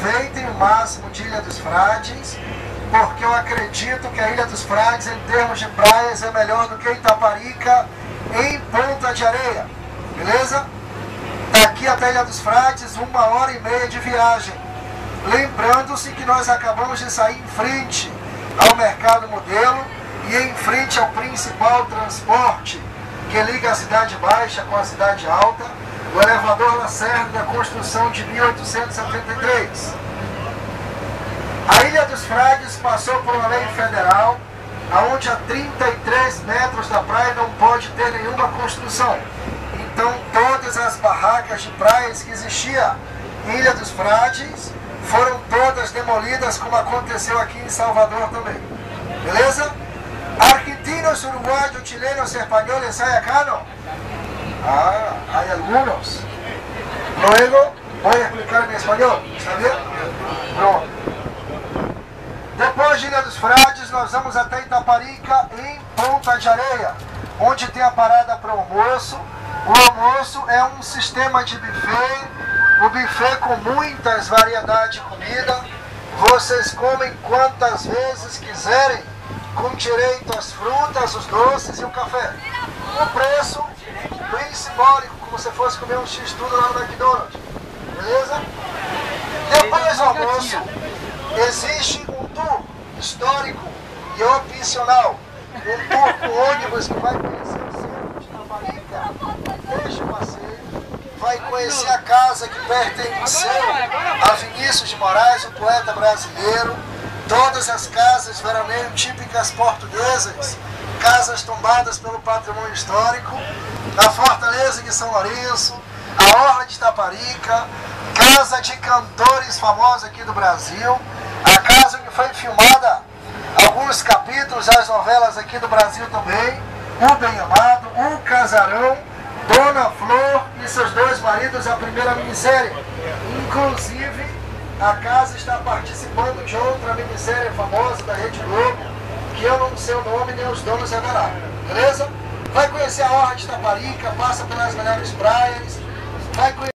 aproveitem o máximo de Ilha dos Frades, porque eu acredito que a Ilha dos Frades, em termos de praias, é melhor do que Itaparica em Ponta de Areia, beleza? Daqui até a Ilha dos Frades, 1h30 de viagem. Lembrando-se que nós acabamos de sair em frente ao Mercado Modelo e em frente ao principal transporte que liga a Cidade Baixa com a Cidade Alta, o elevador Lacerda, da construção de 1873. A Ilha dos Frades passou por uma lei federal, onde a 33 metros da praia não pode ter nenhuma construção. Então todas as barracas de praias que existiam em Ilha dos Frades foram todas demolidas, como aconteceu aqui em Salvador também. Beleza? Argentinos, uruguayos, chilenos, españoles, ¿hay acá no? Ah, hay algunos. Luego voy a explicar en español, ¿está bien? Pronto. Depois de Ilha dos Frades, nós vamos até Itaparica, em Ponta de Areia, onde tem a parada para o almoço. O almoço é um sistema de buffet, o buffet com muitas variedades de comida. Vocês comem quantas vezes quiserem, com direito às frutas, os doces e o café. Um preço bem simbólico, como se fosse comer um x-tudo lá no McDonald's. Beleza? Depois do almoço, existe um tour histórico e opcional. Um tour com ônibus que vai conhecer o centro de Itaparica, deixa o passeio, vai conhecer a casa que pertenceu a Vinícius de Moraes, o poeta brasileiro. Todas as casas veraneio típicas portuguesas, casas tombadas pelo patrimônio histórico, a Fortaleza de São Lourenço, a Orla de Itaparica, casa de cantores famosos aqui do Brasil, a casa onde foi filmada alguns capítulos das novelas aqui do Brasil também, O Bem Amado, O Casarão, Dona Flor e seus dois maridos, a primeira minissérie. Inclusive, a casa está participando de outra minissérie famosa da Rede Globo, que eu não sei o nome nem os donos agora. Beleza? Vai conhecer a Orla de Itaparica, passa pelas melhores praias, vai conhecer